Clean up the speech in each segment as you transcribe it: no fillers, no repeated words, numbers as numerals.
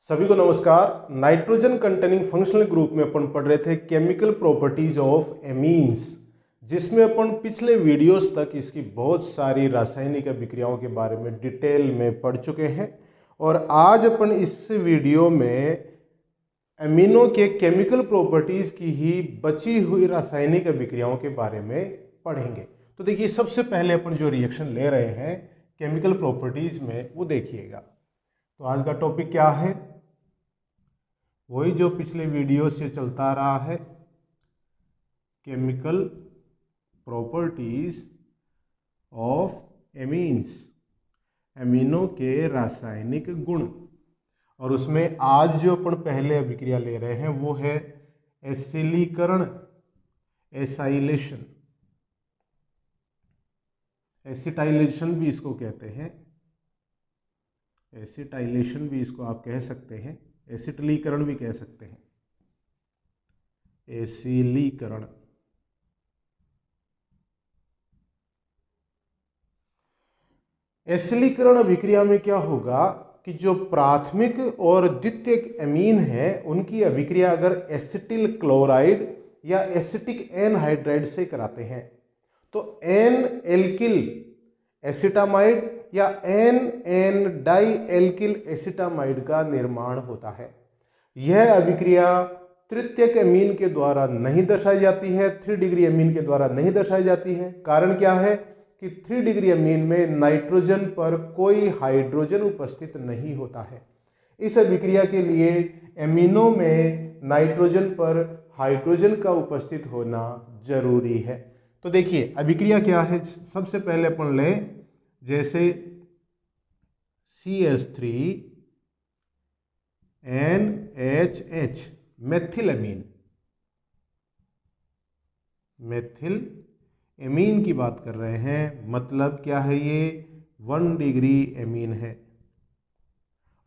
सभी को नमस्कार। नाइट्रोजन कंटेनिंग फंक्शनल ग्रुप में अपन पढ़ रहे थे केमिकल प्रॉपर्टीज ऑफ एमीन्स, जिसमें अपन पिछले वीडियोस तक इसकी बहुत सारी रासायनिक अभिक्रियाओं के बारे में डिटेल में पढ़ चुके हैं और आज अपन इस वीडियो में एमिनो के केमिकल प्रॉपर्टीज की ही बची हुई रासायनिक अभिक्रियाओं के बारे में पढ़ेंगे। तो देखिए, सबसे पहले अपन जो रिएक्शन ले रहे हैं केमिकल प्रॉपर्टीज में वो देखिएगा। तो आज का टॉपिक क्या है? वही जो पिछले वीडियो से चलता रहा है, chemical properties of amines, amino के रासायनिक गुण। और उसमें आज जो अपन पहले अभिक्रिया ले रहे हैं वो है एसिलीकरण, एसाइलेशन, एसिटाइलेशन भी इसको कहते हैं, एसिटाइलेशन भी इसको आप कह सकते हैं, एसिटिलीकरण भी कह सकते हैं, एसिलीकरण। एसिलीकरण अभिक्रिया में क्या होगा कि जो प्राथमिक और द्वितीयक एमीन है उनकी अभिक्रिया अगर एसिटिल क्लोराइड या एसिटिक एनहाइड्राइड से कराते हैं तो एन एल्किल एसिटामाइड या एन डाई एल्किल एसिटामाइड का निर्माण होता है। यह अभिक्रिया तृतीयक एमीन के द्वारा नहीं दर्शाई जाती है, 3 डिग्री एमीन के द्वारा नहीं दर्शाई जाती है। कारण क्या है कि 3 डिग्री एमीन में नाइट्रोजन पर कोई हाइड्रोजन उपस्थित नहीं होता है। इस अभिक्रिया के लिए एमिनो में नाइट्रोजन पर हाइड्रोजन का उपस्थित होना जरूरी है। तो देखिए अभिक्रिया क्या है। सबसे पहले अपन लें जैसे CH3 NHH, मेथिलएमीन, मेथिल एमीन की बात कर रहे हैं। मतलब क्या है, ये 1 डिग्री एमीन है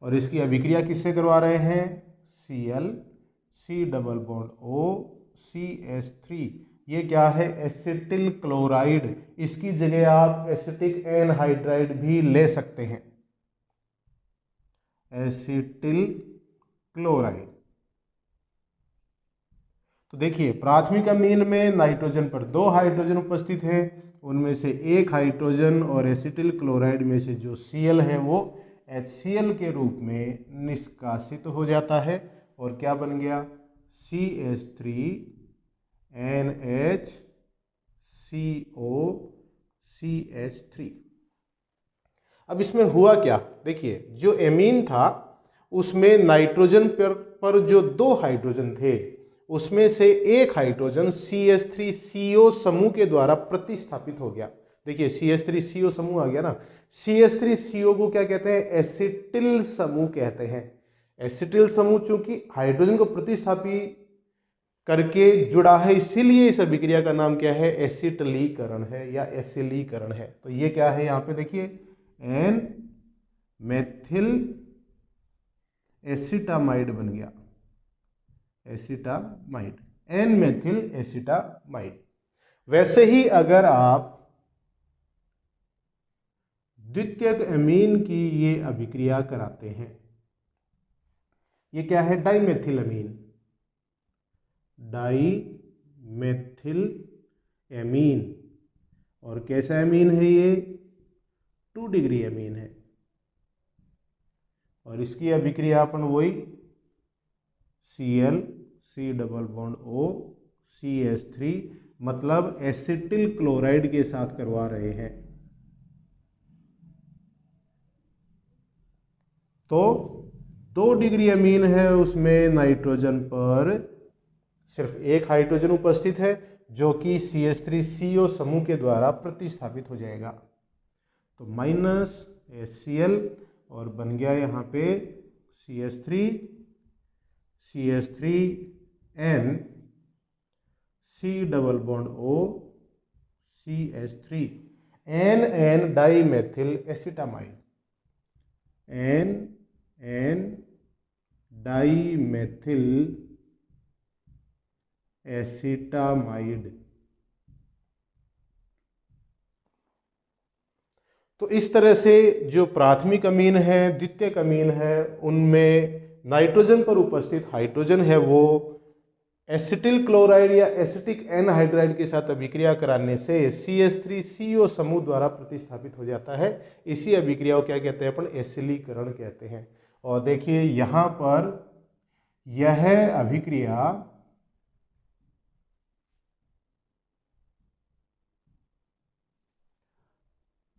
और इसकी अभिक्रिया किससे करवा रहे हैं? Cl C double bond O CH3। ये क्या है? Acetyl chloride. इसकी जगह आप एसिटिक एनहाइड्राइड भी ले सकते हैं, एसिटिल क्लोराइड। तो देखिए प्राथमिक अमीन में नाइट्रोजन पर 2 हाइड्रोजन उपस्थित है, उनमें से एक हाइड्रोजन और एसिटिल क्लोराइड में से जो Cl है वो HCl के रूप में निष्कासित हो जाता है और क्या बन गया? CH3 NHCO CH3। अब इसमें हुआ क्या? देखिए जो एमीन था उसमें नाइट्रोजन पर जो 2 हाइड्रोजन थे उसमें से एक हाइड्रोजन CH3CO समूह के द्वारा प्रतिस्थापित हो गया। देखिए CH3CO समूह आ गया ना। CH3CO को क्या कहते हैं? एसिटिल समूह कहते हैं। एसिटिल समूह चूंकि हाइड्रोजन को प्रतिस्थापित करके जुड़ा है, इसीलिए इस अभिक्रिया का नाम क्या है? एसिटिलीकरण है या एसिलीकरण है। तो ये क्या है? यहां पे देखिए एन मेथिल एसिटामाइड बन गया, एसिटामाइड, एन मेथिल एसिटामाइड। वैसे ही अगर आप द्वितीयक एमीन की ये अभिक्रिया कराते हैं, ये क्या है? Dimethyl amine, dimethyl amine. और कैसा एमीन है ये? 2 डिग्री एमीन है और इसकी अभिक्रिया अपन वही Cl C double bond O CH3 मतलब एसिटिल क्लोराइड के साथ करवा रहे हैं। तो 2 डिग्री एमीन है, उसमें नाइट्रोजन पर सिर्फ एक हाइड्रोजन उपस्थित है जो कि CH3CO समूह के द्वारा प्रतिस्थापित हो जाएगा। तो माइनस HCl और बन गया यहाँ पे CH3N C double bond O CH3 N dimethyl acetamide, N dimethyl acetamide. तो इस तरह से जो प्राथमिक अमीन है, द्वितीयक अमीन है, उनमें नाइट्रोजन पर उपस्थित हाइड्रोजन है वो एसिटिल क्लोराइड या एसिटिक एनहाइड्राइड के साथ अभिक्रिया कराने से CH3CO समूह द्वारा प्रतिस्थापित हो जाता है। इसी अभिक्रिया को क्या कहते हैं अपन? एसिलीकरण कहते हैं। और देखिए यहाँ पर यह अभिक्रिया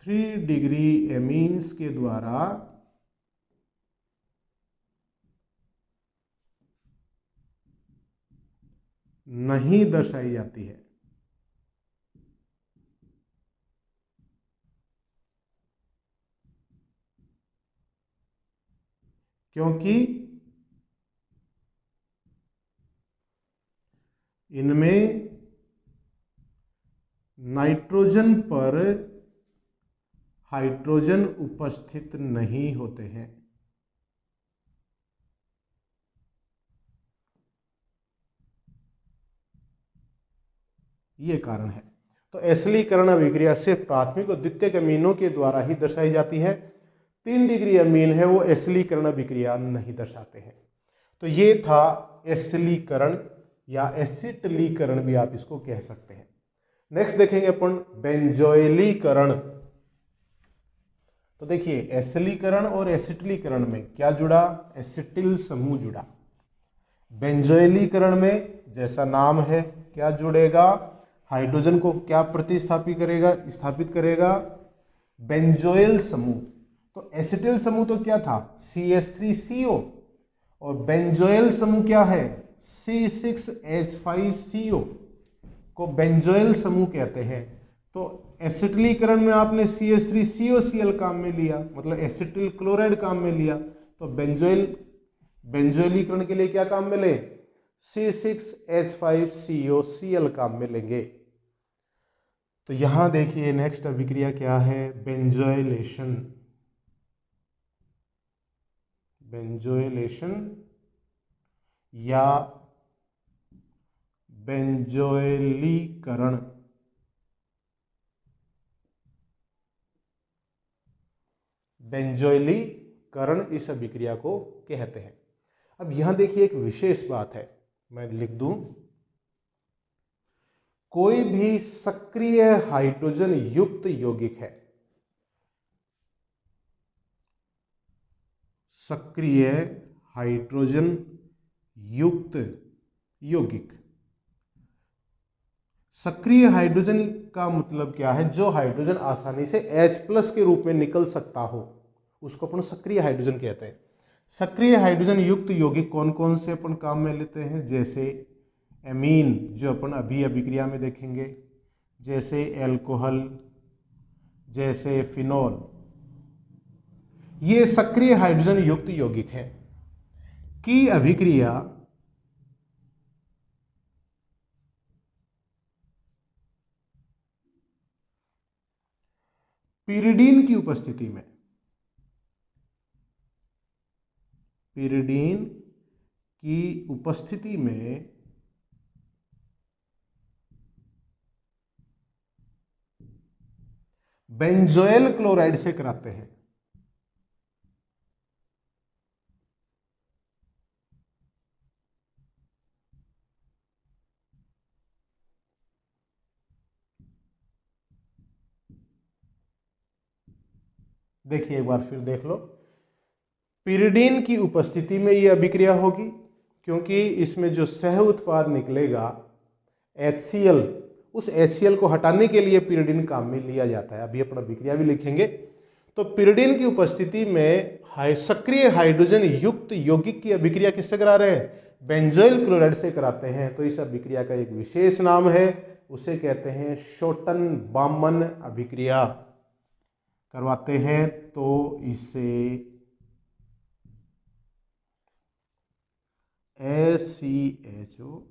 थ्री डिग्री एमीन्स के द्वारा नहीं दर्शाई जाती है, क्योंकि इनमें नाइट्रोजन पर हाइड्रोजन उपस्थित नहीं होते हैं। ये कारण है। तो एसिलीकरण अभिक्रिया सिर्फ प्राथमिक और द्वितीयक अमीनों के द्वारा ही दर्शाई जाती है। 3 डिग्री अमीन है वो एसिलीकरण अभिक्रिया नहीं दर्शाते हैं। तो ये था एसिलीकरण या एसिटिलीकरण भी आप इसको कह सकते हैं। नेक्स्ट देखेंगे अपन बेंजोइलीकरण। तो देखिए एसिलीकरण और एसिटिलीकरण में क्या जुड़ा? एसिटिल समूह जुड़ा। बेंजोइलीकरण में जैसा नाम है क्या जुड़ेगा? हाइड्रोजन को क्या प्रतिस्थापित करेगा? स्थापित करेगा बेंजोइल समूह। तो एसिटिल समूह तो क्या था? CH3CO। और बेंजोइल समूह क्या है? C6H5CO को बेंजोइल समूह कहते हैं। तो एसिटिलीकरण में आपने CH3COCl काम में लिया, मतलब एसिटिल क्लोराइड काम में लिया। तो बेंजोइलीकरण के लिए क्या काम में ले? C6H5COCl काम में लेंगे। तो यहां देखिए नेक्स्ट अभिक्रिया क्या है? बेंजोइलेशन। बेंजोइलेशन या बेंजोइलीकरण। बेंजोइलीकरण इस अभिक्रिया को कहते हैं। अब यहां देखिए एक विशेष बात है, मैं लिख दूं, कोई भी सक्रिय हाइड्रोजन युक्त यौगिक है, सक्रिय हाइड्रोजन युक्त यौगिक। सक्रिय हाइड्रोजन का मतलब क्या है? जो हाइड्रोजन आसानी से H+ के रूप में निकल सकता हो उसको अपन सक्रिय हाइड्रोजन कहते हैं। सक्रिय हाइड्रोजन युक्त यौगिक कौन कौन से अपन काम में लेते हैं? जैसे एमीन, जो अपन अभी अभिक्रिया में देखेंगे, जैसे एल्कोहल, जैसे फिनॉल, ये सक्रिय हाइड्रोजन युक्त यौगिक हैं की अभिक्रिया पिरिडीन की उपस्थिति में, पिरिडीन की उपस्थिति में बेंजोइल क्लोराइड से कराते हैं। देखिए एक बार फिर देख लो, पिरिडीन की उपस्थिति में यह अभिक्रिया होगी, क्योंकि इसमें जो सह उत्पाद निकलेगा HCl, उस HCl को हटाने के लिए पिरिडीन काम में लिया जाता है। अभी अपन अभिक्रिया भी लिखेंगे। तो पिरिडीन की उपस्थिति में सक्रिय हाइड्रोजन युक्त यौगिक की अभिक्रिया किससे करा रहे हैं? बेंजोइल क्लोराइड से कराते हैं। तो इस अभिक्रिया का एक विशेष नाम है, उसे कहते हैं शोटन-बामन अभिक्रिया करवाते हैं। तो इसे ACHO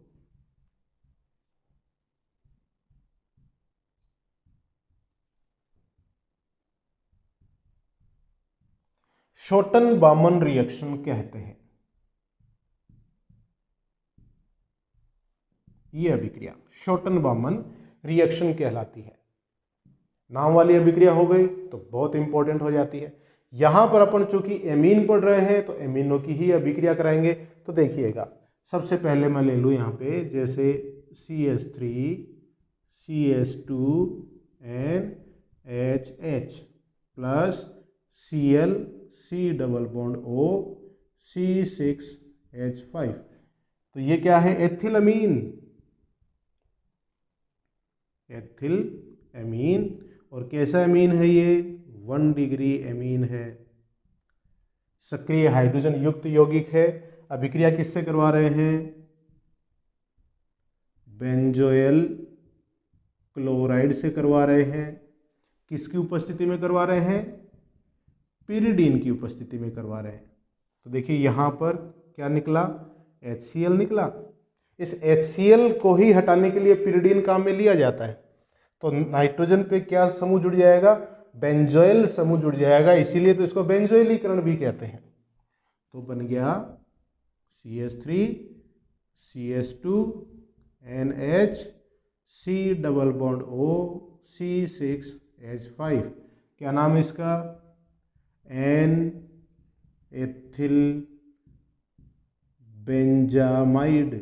शोटन-बामन रिएक्शन कहते हैं। ये अभिक्रिया शोटन-बामन रिएक्शन कहलाती है। नाम वाली अभिक्रिया हो गई तो बहुत इंपॉर्टेंट हो जाती है। यहाँ पर अपन चूंकि एमीन पढ़ रहे हैं तो एमीनों की ही अभिक्रिया कराएंगे। तो देखिएगा, सबसे पहले मैं ले लूँ यहाँ पे जैसे CH3 CH2 NHH plus Cl C double bond O C6H5। तो ये क्या है? एथिल अमीन, एथिल एमीन। और कैसा अमीन है ये? 1 डिग्री अमीन है, सक्रिय हाइड्रोजन युक्त यौगिक है। अभिक्रिया किससे करवा रहे हैं? बेंजोइल क्लोराइड से करवा रहे हैं। किसकी उपस्थिति में करवा रहे हैं? पिरिडीन की उपस्थिति में करवा रहे हैं। तो देखिए यहाँ पर क्या निकला? HCl निकला। इस HCl को ही हटाने के लिए पिरिडीन काम में लिया जाता है। तो नाइट्रोजन पे क्या समूह जुड़ जाएगा? बेंजोइल समूह जुड़ जाएगा, इसीलिए तो इसको बेंजोइलीकरण भी कहते हैं। तो बन गया CH3 CH2 NH C double bond O C6H5। क्या नाम है इसका? N ethyl benzamide,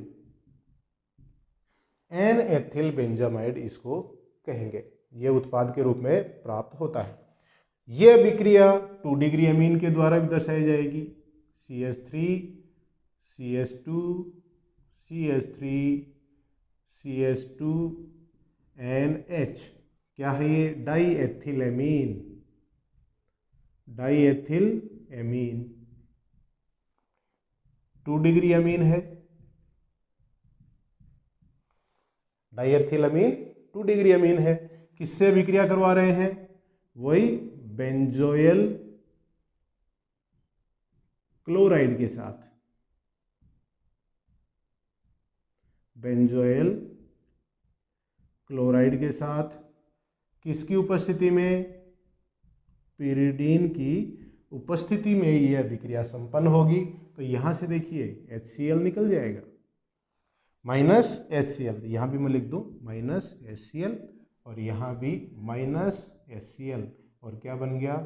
N ethyl benzamide इसको कहेंगे। यह उत्पाद के रूप में प्राप्त होता है। यह अभिक्रिया 2 डिग्री अमीन के द्वारा भी दर्शाई जाएगी। CH3 CH2 CH3 CH2 NH। क्या है ये? Die ethyl amine, die ethyl amine 2 degree amine है। डाई एथिल अमीन 2 डिग्री अमीन है। किससे अभिक्रिया करवा रहे हैं? वही बेंजोइल क्लोराइड के साथ, बेंजोइल क्लोराइड के साथ। किसकी उपस्थिति में? पिरिडीन की उपस्थिति में यह अभिक्रिया संपन्न होगी। तो यहां से देखिए HCl निकल जाएगा, माइनस HCl, यहां भी मैं लिख दूं माइनस HCl, और यहां भी माइनस HCl। और क्या बन गया?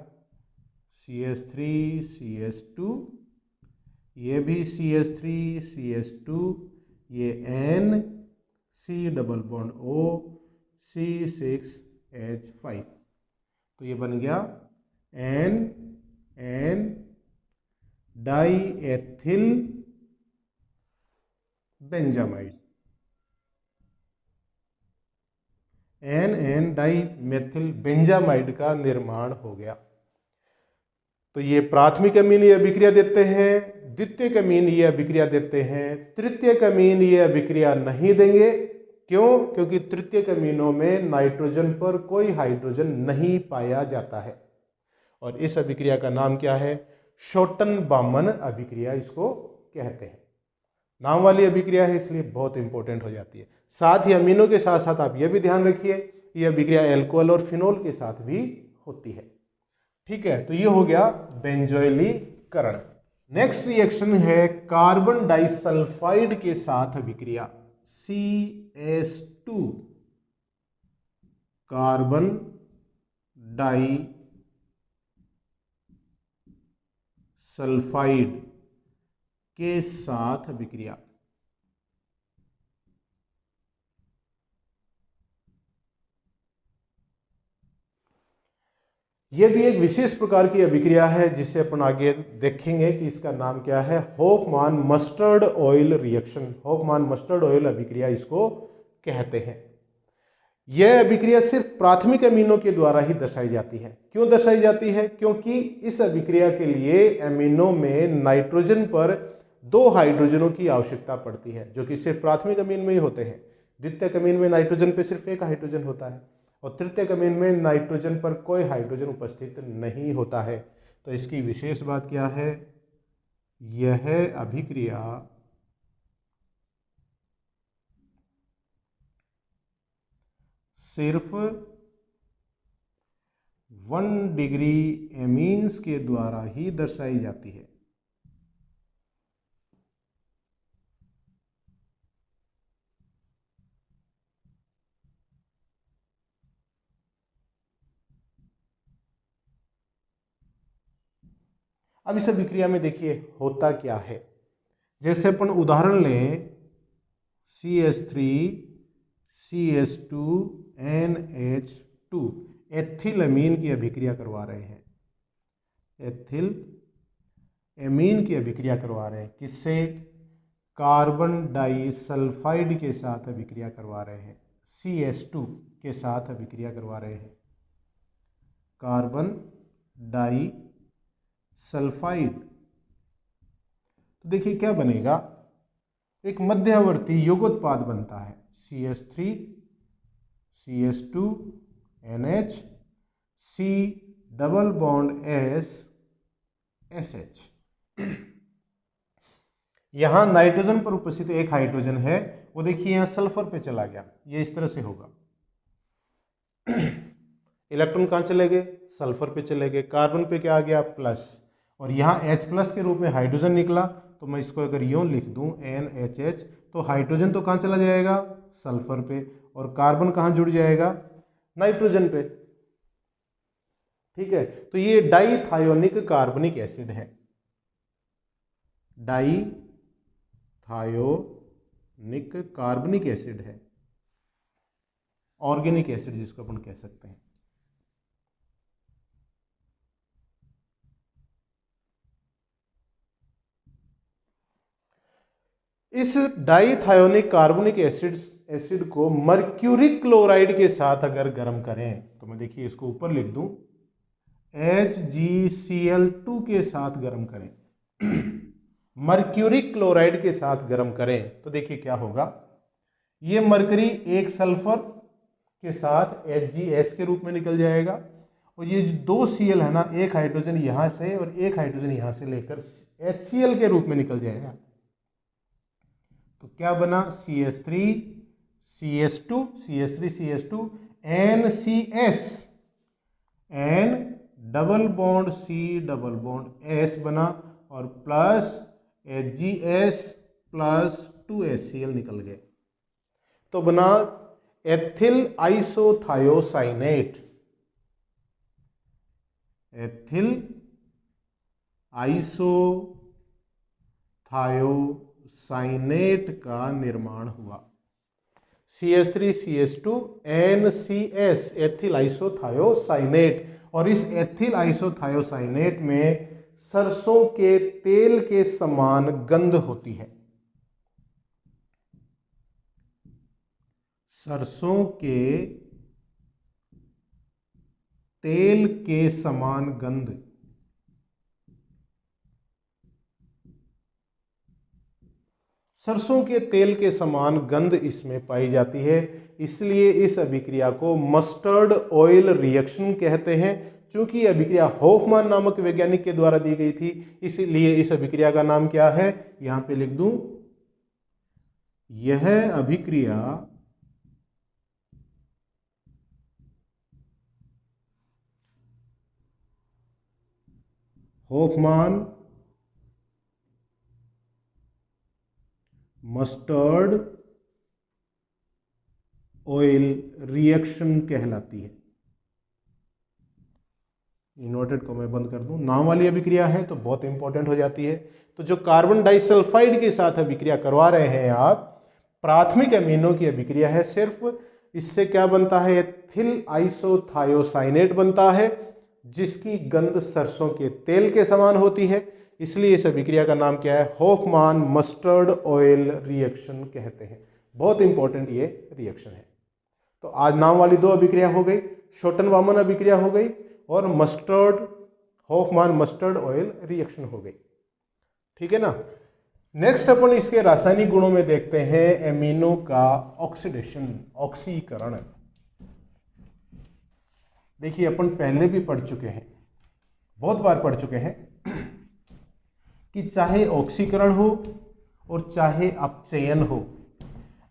CH3 CH2, ये भी CH3 CH2, ये N C double bond O C6H5। तो ये बन गया N di ethyl benzamide, N di methyl benzamide का निर्माण हो गया। तो ये प्राथमिक अमीन ये अभिक्रिया देते हैं, द्वितीयक अमीन ये अभिक्रिया देते हैं, तृतीयक अमीन ये अभिक्रिया नहीं देंगे। क्यों? क्योंकि तृतीयक अमीनों में नाइट्रोजन पर कोई हाइड्रोजन नहीं पाया जाता है। और इस अभिक्रिया का नाम क्या है? शोटन-बामन अभिक्रिया इसको कहते हैं। नाम वाली अभिक्रिया है इसलिए बहुत इंपॉर्टेंट हो जाती है। साथ ही अमीनों के साथ साथ आप यह भी ध्यान रखिए, यह अभिक्रिया एल्कोहल और फिनोल के साथ भी होती है। ठीक है, तो ये हो गया बेंजोइलीकरण। नेक्स्ट रिएक्शन है कार्बन डाइसल्फाइड के साथ अभिक्रिया CS2, कार्बन डाई सल्फाइड के साथ अभिक्रिया। यह भी एक विशेष प्रकार की अभिक्रिया है जिसे अपन आगे देखेंगे कि इसका नाम क्या है। होफमान mustard oil reaction, होफमान mustard oil अभिक्रिया इसको कहते हैं। यह अभिक्रिया सिर्फ प्राथमिक अमीनों के द्वारा ही दर्शाई जाती है। क्यों दर्शाई जाती है? क्योंकि इस अभिक्रिया के लिए अमीनों में नाइट्रोजन पर 2 हाइड्रोजनों की आवश्यकता पड़ती है, जो कि सिर्फ प्राथमिक अमीन में ही होते हैं। द्वितीयक अमीन में नाइट्रोजन पर सिर्फ 1 हाइड्रोजन होता है, और तृतीयक अमीन में नाइट्रोजन पर कोई हाइड्रोजन उपस्थित नहीं होता है। तो इसकी विशेष बात क्या है? यह अभिक्रिया सिर्फ 1 डिग्री एमीन्स के द्वारा ही दर्शाई जाती है। अब इस अभिक्रिया में देखिए होता क्या है। जैसे अपन उदाहरण लें CH3 CH2 NH2 एथिल अमीन की अभिक्रिया करवा रहे हैं, एथिल एमीन की अभिक्रिया करवा रहे हैं। किससे? कार्बन डाइसल्फाइड के साथ अभिक्रिया करवा रहे हैं, CH2 के साथ अभिक्रिया करवा रहे हैं, कार्बन डाइसल्फाइड। तो देखिए क्या बनेगा, एक मध्यवर्ती युगोत्पाद बनता है, CH3 CH2 NH C double bond S SH। यहां नाइट्रोजन पर उपस्थित एक हाइड्रोजन है, वो देखिए यहां सल्फर पे चला गया, ये इस तरह से होगा। इलेक्ट्रॉन कहां चले गए? सल्फर पे चले गए। कार्बन पे क्या आ गया? प्लस, और यहाँ H+ के रूप में हाइड्रोजन निकला, तो मैं इसको अगर यूं लिख दूं NHH, तो हाइड्रोजन तो कहां चला जाएगा? सल्फर पे, और कार्बन कहां जुड़ जाएगा? नाइट्रोजन पे। ठीक है, तो ये डाइथायोनिक कार्बनिक एसिड है, डाइथायोनिक कार्बनिक एसिड है, ऑर्गेनिक एसिड जिसको अपन कह सकते हैं। इस डाइथायोनिक कार्बोनिक एसिड को मर्क्यूरिक क्लोराइड के साथ अगर गर्म करें, तो मैं देखिए इसको ऊपर लिख दूं, HgCl2 के साथ गर्म करें, मर्क्यूरिक क्लोराइड के साथ गर्म करें, तो देखिए क्या होगा। ये मरकरी एक सल्फर के साथ HgS के रूप में निकल जाएगा, और ये जो 2 Cl है ना, एक हाइड्रोजन यहां से और एक हाइड्रोजन यहां से लेकर HCl के रूप में निकल जाएगा। तो क्या बना? CH3 CH2 CH3 CH2 NCS, N double bond C double bond S बना, और प्लस HgS प्लस 2HCl निकल गए, तो बना एथिल आइसोथायोसाइनेट, एथिल आइसोथायोसाइनेट का निर्माण हुआ। CH3 CH2 NCS ethyl isothiocyanate, और इस एथिल आइसोथायोसाइनेट में सरसों के तेल के समान गंध होती है, सरसों के तेल के समान गंध। सरसों के तेल के समान गंध इसमें पाई जाती है, इसलिए इस अभिक्रिया को मस्टर्ड ऑयल रिएक्शन कहते हैं। चूंकि अभिक्रिया होफमैन नामक वैज्ञानिक के द्वारा दी गई थी, इसलिए इस अभिक्रिया का नाम क्या है, यहां पे लिख दूं, यह अभिक्रिया होफमैन मस्टर्ड ऑयल रिएक्शन कहलाती है। इन्वर्टेड को मैं बंद कर दूं, नाम वाली अभिक्रिया है तो बहुत इंपॉर्टेंट हो जाती है। तो जो कार्बन डाइसल्फाइड के साथ अभिक्रिया करवा रहे हैं आप, प्राथमिक अमीनों की अभिक्रिया है सिर्फ, इससे क्या बनता है, एथिल आइसोथायोसाइनेट बनता है, जिसकी गंध सरसों के तेल के समान होती है, इसलिए इस अभिक्रिया का नाम क्या है, होफमैन मस्टर्ड ऑयल रिएक्शन कहते हैं। बहुत इंपॉर्टेंट ये रिएक्शन है। तो आज नाम वाली 2 अभिक्रिया हो गई, शोटन-वामन अभिक्रिया हो गई, और mustard Hofmann mustard oil reaction हो गई। ठीक है ना। नेक्स्ट अपन इसके रासायनिक गुणों में देखते हैं एमिनो का ऑक्सीडेशन, ऑक्सीकरण। देखिए अपन पहले भी पढ़ चुके हैं, बहुत बार पढ़ चुके हैं कि चाहे ऑक्सीकरण हो और चाहे अपचयन हो,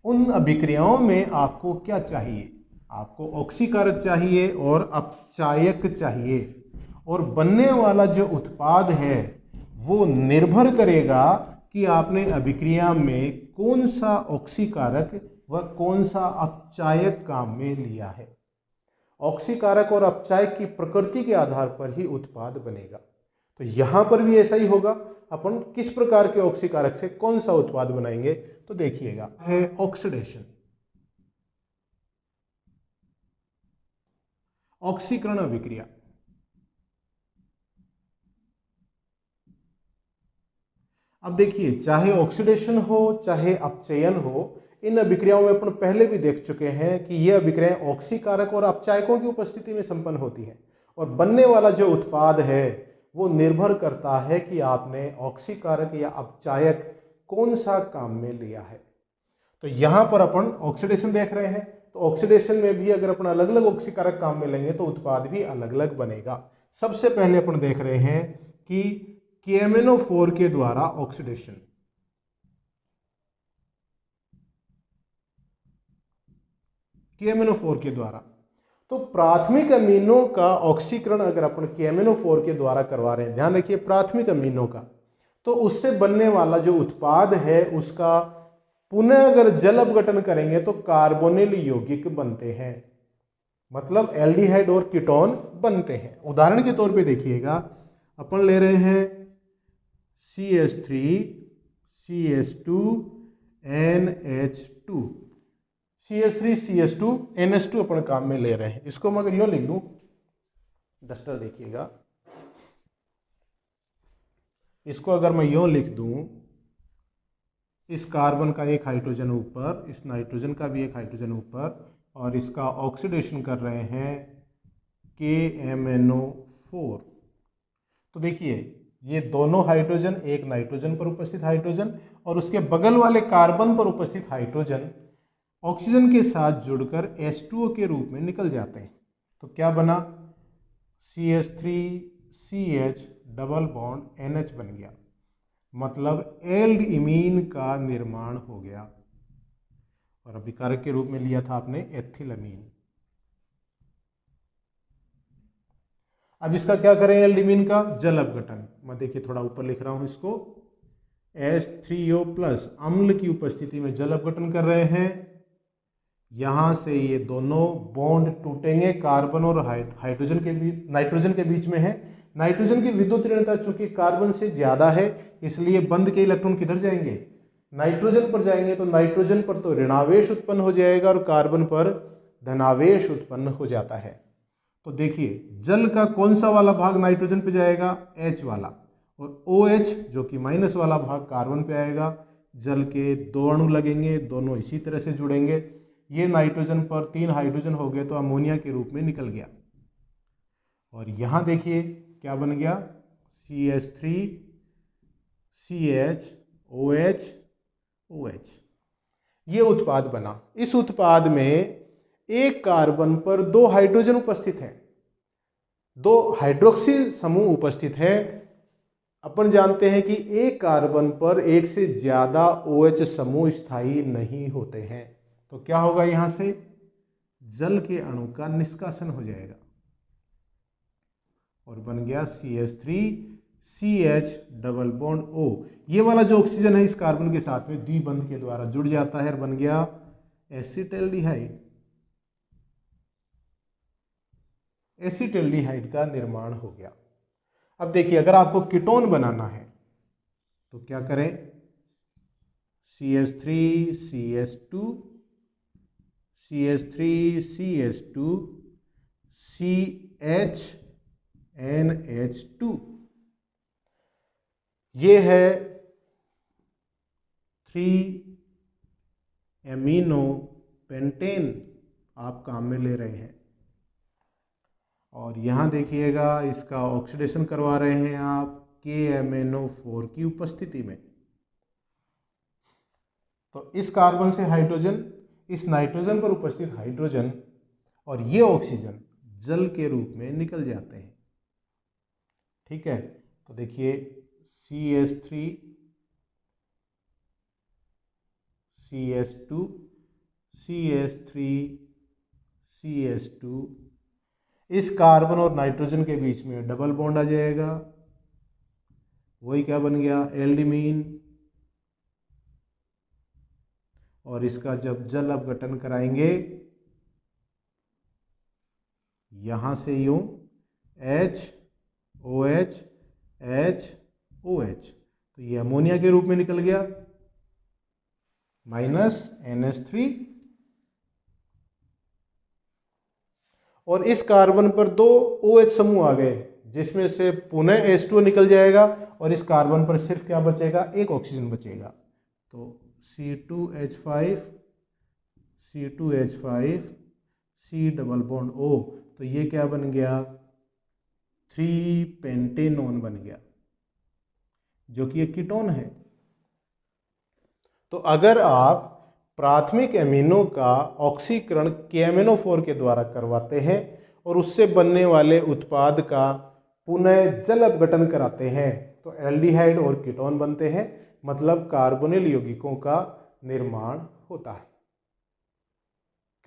उन अभिक्रियाओं में आपको क्या चाहिए, आपको ऑक्सीकारक चाहिए और अपचायक चाहिए, और बनने वाला जो उत्पाद है वो निर्भर करेगा कि आपने अभिक्रिया में कौन सा ऑक्सीकारक व कौन सा अपचायक काम में लिया है। ऑक्सीकारक और अपचायक की प्रकृति के आधार पर ही उत्पाद बनेगा। तो तो यहां पर भी ऐसा ही होगा। अपन किस प्रकार के ऑक्सीकारक से कौन सा उत्पाद बनाएंगे, तो देखिएगा है ऑक्सीडेशन, ऑक्सीकरण अभिक्रिया। अब देखिए, चाहे ऑक्सीडेशन हो चाहे अपचयन हो, इन अभिक्रियाओं में अपन पहले भी देख चुके हैं कि यह अभिक्रियाएं ऑक्सीकारक और अपचायकों की उपस्थिति में संपन्न होती हैं, और बनने वाला जो उत्पाद है वो निर्भर करता है कि आपने ऑक्सीकारक या अपचायक कौन सा काम में लिया है। तो यहां पर अपन ऑक्सीडेशन देख रहे हैं, तो ऑक्सीडेशन में भी अगर अपन अलग अलग ऑक्सीकारक काम में लेंगे तो उत्पाद भी अलग अलग बनेगा। सबसे पहले अपन देख रहे हैं कि KMnO4 के द्वारा ऑक्सीडेशन, KMnO4 के द्वारा, तो प्राथमिक अमीनों का ऑक्सीकरण अगर अपन KMnO4 के द्वारा करवा रहे हैं, ध्यान रखिए प्राथमिक अमीनों का, तो उससे बनने वाला जो उत्पाद है उसका पुनः अगर जल अपघटन करेंगे तो कार्बोनिल यौगिक बनते हैं, मतलब एल्डिहाइड और कीटोन बनते हैं। उदाहरण के तौर पे देखिएगा, अपन ले रहे हैं CH3 CH2 NH2, CH3 CH2 NH2 अपन काम में ले रहे हैं। इसको मैं अगर यूं लिख दूं, डस्टर देखिएगा, इसको अगर मैं यूं लिख दूं, इस कार्बन का एक हाइड्रोजन ऊपर, इस नाइट्रोजन का भी एक हाइड्रोजन ऊपर, और इसका ऑक्सीडेशन कर रहे हैं KMnO4। तो देखिए ये दोनों हाइड्रोजन, एक नाइट्रोजन पर उपस्थित हाइड्रोजन और उसके बगल वाले कार्बन पर उपस्थित हाइड्रोजन ऑक्सीजन के साथ जुड़कर H2O के रूप में निकल जाते हैं। तो क्या बना, CH3CH डबल बॉन्ड NH बन गया, मतलब एल्डइमीन का निर्माण हो गया, और अभिकारक के रूप में लिया था आपने एथिलअमीन। अब इसका क्या करें, एल्डइमीन का जल अपघटन। मैं देखिए थोड़ा ऊपर लिख रहा हूं इसको, H3O प्लस अम्ल की उपस्थिति में जल अपघटन कर रहे हैं, यहां से ये दोनों बॉन्ड टूटेंगे, कार्बन और हाइड्रोजन के बीच, नाइट्रोजन के बीच में है। नाइट्रोजन की विद्युत ऋणता चूंकि कार्बन से ज्यादा है, इसलिए बंद के इलेक्ट्रॉन किधर जाएंगे, नाइट्रोजन पर जाएंगे, तो नाइट्रोजन पर तो ऋणावेश उत्पन्न हो जाएगा और कार्बन पर धनावेश उत्पन्न हो जाता है। तो देखिए जल का कौन सा वाला भाग नाइट्रोजन पे जाएगा, H वाला, और OH जो कि माइनस वाला भाग कार्बन पे आएगा। जल के दो अणु लगेंगे, दोनों इसी तरह से जुड़ेंगे, ये नाइट्रोजन पर 3 हाइड्रोजन हो गए तो अमोनिया के रूप में निकल गया, और यहां देखिए क्या बन गया, CH3 CH OH OH, ये उत्पाद बना। इस उत्पाद में एक कार्बन पर 2 हाइड्रोजन उपस्थित हैं, 2 हाइड्रोक्सिल समूह उपस्थित हैं। अपन जानते हैं कि एक कार्बन पर एक से ज्यादा OH समूह स्थायी नहीं होते हैं, तो क्या होगा, यहां से जल के अणु का निष्कासन हो जाएगा और बन गया CH3 CH double bond O। ये वाला जो ऑक्सीजन है इस कार्बन के साथ में द्विबंध के द्वारा जुड़ जाता है और बन गया एसिटाल्डिहाइड। एसिटाल्डिहाइड का निर्माण हो गया। अब देखिए अगर आपको कीटोन बनाना है तो क्या करें, CH3 CH2 CH3 CH2 CH NH2, ये है 3 एमिनो पेंटेन आप काम में ले रहे हैं, और यहां देखिएगा इसका ऑक्सीडेशन करवा रहे हैं आप KMnO4 की उपस्थिति में। तो इस कार्बन से हाइड्रोजन, इस नाइट्रोजन पर उपस्थित हाइड्रोजन और ये ऑक्सीजन जल के रूप में निकल जाते हैं। ठीक है, तो देखिए CH3 CH2 CH3 CH2, इस कार्बन और नाइट्रोजन के बीच में डबल बॉन्ड आ जाएगा, वही क्या बन गया, एल्डिमीन, और इसका जब जल अपघटन कराएंगे यहां से यूं H OH HOH, तो ये अमोनिया के रूप में निकल गया, -NH3, और इस कार्बन पर 2 OH समूह आ गए, जिसमें से पुनः H2O निकल जाएगा और इस कार्बन पर सिर्फ क्या बचेगा, एक ऑक्सीजन बचेगा। तो C2H5 C double bond O, तो ये क्या बन गया, 3 पेंटेनोन बन गया, जो कि एक कीटोन है। तो अगर आप प्राथमिक एमिनो का ऑक्सीकरण KMnO4 के द्वारा करवाते हैं और उससे बनने वाले उत्पाद का पुनः जल अपघटन कराते हैं, तो एल्डिहाइड और कीटोन बनते हैं, मतलब कार्बोनिल यौगिकों का निर्माण होता है।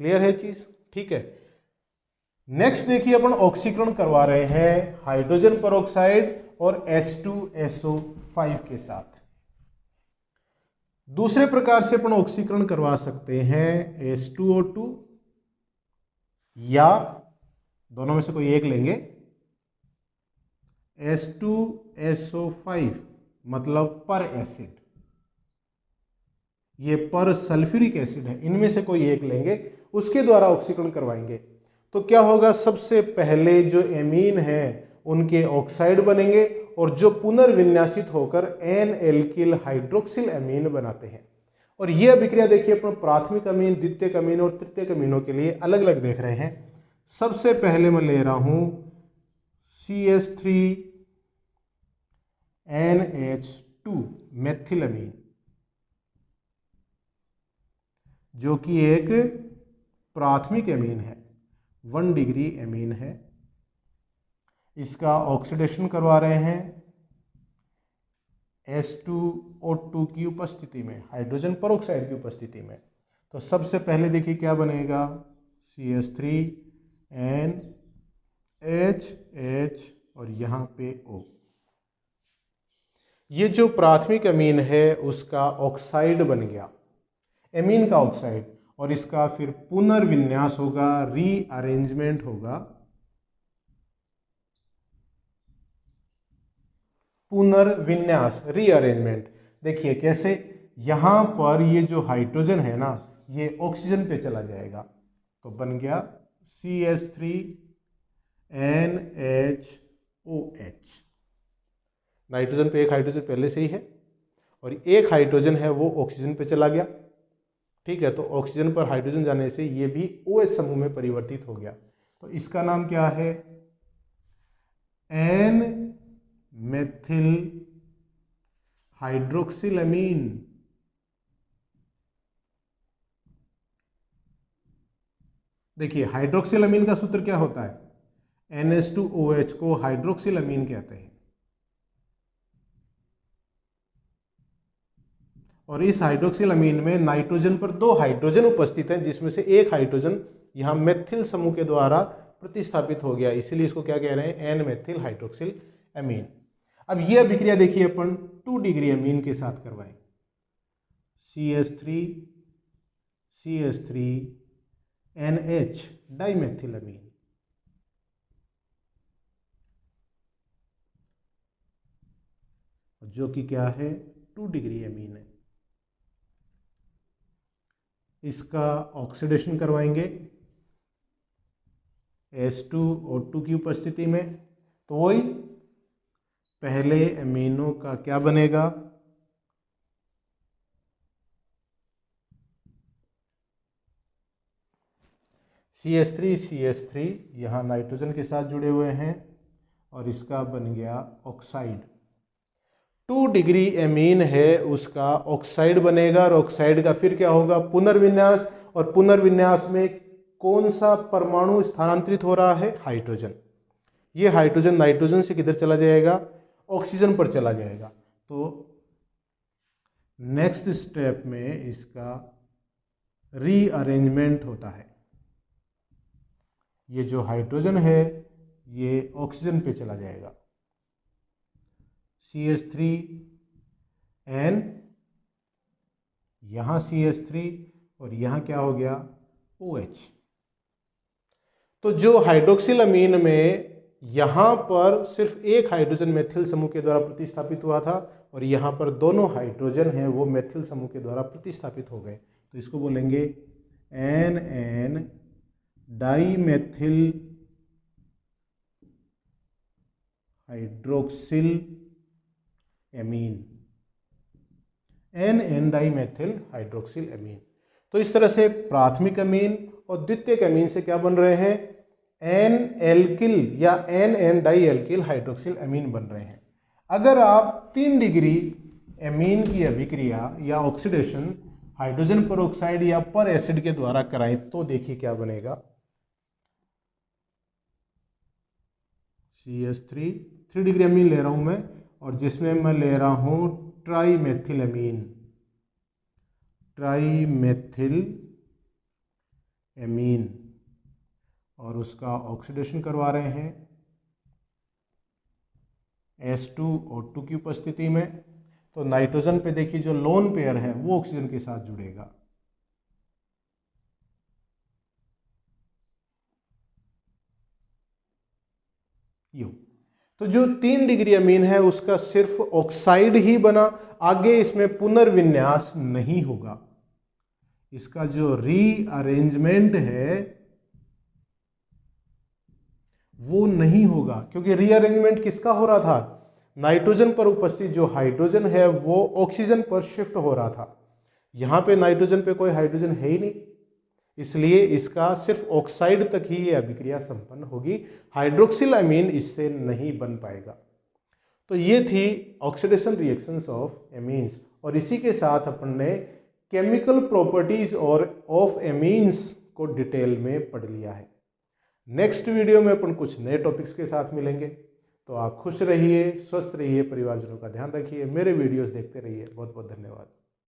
क्लियर है चीज? ठीक है। नेक्स्ट देखिए, अपन ऑक्सीकरण करवा रहे हैं हाइड्रोजन परऑक्साइड और H2SO5 के साथ। दूसरे प्रकार से अपन ऑक्सीकरण करवा सकते हैं H2O2, या दोनों में से कोई एक लेंगे, H2SO5 मतलब पर एसिड, ये पर सल्फ्यूरिक एसिड है, इनमें से कोई एक लेंगे, उसके द्वारा ऑक्सीकरण करवाएंगे। तो क्या होगा, सबसे पहले जो एमीन है उनके ऑक्साइड बनेंगे और जो पुनर्विन्यासित होकर एन एल्किल हाइड्रोक्सिल एमीन बनाते हैं। और यह अभिक्रिया देखिए अपन प्राथमिक अमीन, द्वितीयक अमीन और तृतीयक अमीनों के लिए अलग अलग देख रहे हैं। सबसे पहले मैं ले रहा हूं CH3NH2 मेथिलअमीन, जो कि एक प्राथमिक एमीन है, 1 डिग्री एमीन है। इसका ऑक्सीडेशन करवा रहे हैं H2O2 की उपस्थिति में, हाइड्रोजन परऑक्साइड की उपस्थिति में। तो सबसे पहले देखिए क्या बनेगा, CH3NHH और यहाँ पे O। ये जो प्राथमिक अमीन है उसका ऑक्साइड बन गया, एमीन का ऑक्साइड, और इसका फिर पुनर्विन्यास होगा, रीअरेंजमेंट होगा, पुनर्विन्यास, रीअरेंजमेंट। देखिए कैसे, यहां पर ये जो हाइड्रोजन है ना, ये ऑक्सीजन पे चला जाएगा, तो बन गया CH3NHOH। नाइट्रोजन पे एक हाइड्रोजन पहले से ही है और एक हाइड्रोजन है वो ऑक्सीजन पे चला गया, ठीक है। तो ऑक्सीजन पर हाइड्रोजन जाने से ये भी OH समूह में परिवर्तित हो गया। तो इसका नाम क्या है, एन मेथिल हाइड्रोक्सिलअमीन। देखिए हाइड्रोक्सिलअमीन का सूत्र क्या होता है, NH2OH को हाइड्रोक्सिलअमीन कहते हैं। और इस हाइड्रोक्सिलअमीन में नाइट्रोजन पर 2 हाइड्रोजन उपस्थित हैं, जिसमें से एक हाइड्रोजन यहां मेथिल समूह के द्वारा प्रतिस्थापित हो गया, इसीलिए इसको क्या कह रहे हैं, एन मेथिल हाइड्रोक्सिल अमीन। अब यह अभिक्रिया देखिए अपन 2 डिग्री अमीन के साथ करवाएं, CH3NH डाइमेथिलअमीन। जो कि क्या है, 2 डिग्री अमीन है। इसका ऑक्सीडेशन करवाएंगे H2O2 की उपस्थिति में, तो वही पहले अमीनो का क्या बनेगा, CH3 यहाँ नाइट्रोजन के साथ जुड़े हुए हैं और इसका बन गया ऑक्साइड। 2 डिग्री एमीन है, उसका ऑक्साइड बनेगा और ऑक्साइड का फिर क्या होगा, पुनर्विन्यास। और पुनर्विन्यास में कौन सा परमाणु स्थानांतरित हो रहा है, हाइड्रोजन। ये हाइड्रोजन नाइट्रोजन से किधर चला जाएगा, ऑक्सीजन पर चला जाएगा। तो नेक्स्ट स्टेप में इसका रीअरेंजमेंट होता है, ये जो हाइड्रोजन है ये ऑक्सीजन पे चला जाएगा, CH3N, यहां CH3 और यहां क्या हो गया, OH। तो जो हाइड्रोक्सिल अमीन में यहाँ पर सिर्फ एक हाइड्रोजन मेथिल समूह के द्वारा प्रतिस्थापित हुआ था और यहाँ पर दोनों हाइड्रोजन हैं वो मेथिल समूह के द्वारा प्रतिस्थापित हो गए। तो इसको बोलेंगे NN dimethyl hydroxyl amine, NN dimethyl hydroxyl amine. तो इस तरह से प्राथमिक अमीन और द्वितीयक अमीन से क्या बन रहे हैं, एन एल्किल या NN di alkyl hydroxyl amine बन रहे हैं। अगर आप 3 डिग्री एमीन की अभिक्रिया या ऑक्सीडेशन हाइड्रोजन पेरोक्साइड या पर एसिड के द्वारा कराएं तो देखिए क्या बनेगा। CH3 3 डिग्री अमीन ले रहा हूं मैं और जिसमें मैं ले रहा हूं ट्राईमेथिल अमीन, ट्राईमेथिल एमीन, और उसका ऑक्सीडेशन करवा रहे हैं H2O2 की उपस्थिति में। तो नाइट्रोजन पे देखिए जो लोन पेयर है वो ऑक्सीजन के साथ जुड़ेगा। यूं तो जो 3 डिग्री अमीन है उसका सिर्फ ऑक्साइड ही बना, आगे इसमें पुनर्विन्यास नहीं होगा। इसका जो रीअरेंजमेंट है वो नहीं होगा, क्योंकि रीअरेंजमेंट किसका हो रहा था, नाइट्रोजन पर उपस्थित जो हाइड्रोजन है वो ऑक्सीजन पर शिफ्ट हो रहा था। यहां पे नाइट्रोजन पे कोई हाइड्रोजन है ही नहीं, इसलिए इसका सिर्फ ऑक्साइड तक ही ये अभिक्रिया संपन्न होगी, हाइड्रोक्सिल अमीन इससे नहीं बन पाएगा। तो ये थी ऑक्सीडेशन रिएक्शंस ऑफ एमीन्स, और इसी के साथ अपन ने केमिकल प्रॉपर्टीज और ऑफ एमीन्स को डिटेल में पढ़ लिया है। नेक्स्ट वीडियो में अपन कुछ नए टॉपिक्स के साथ मिलेंगे। तो आप खुश रहिए, स्वस्थ रहिए, परिवारजनों का ध्यान रखिए, मेरे वीडियोस देखते रहिए। बहुत बहुत धन्यवाद।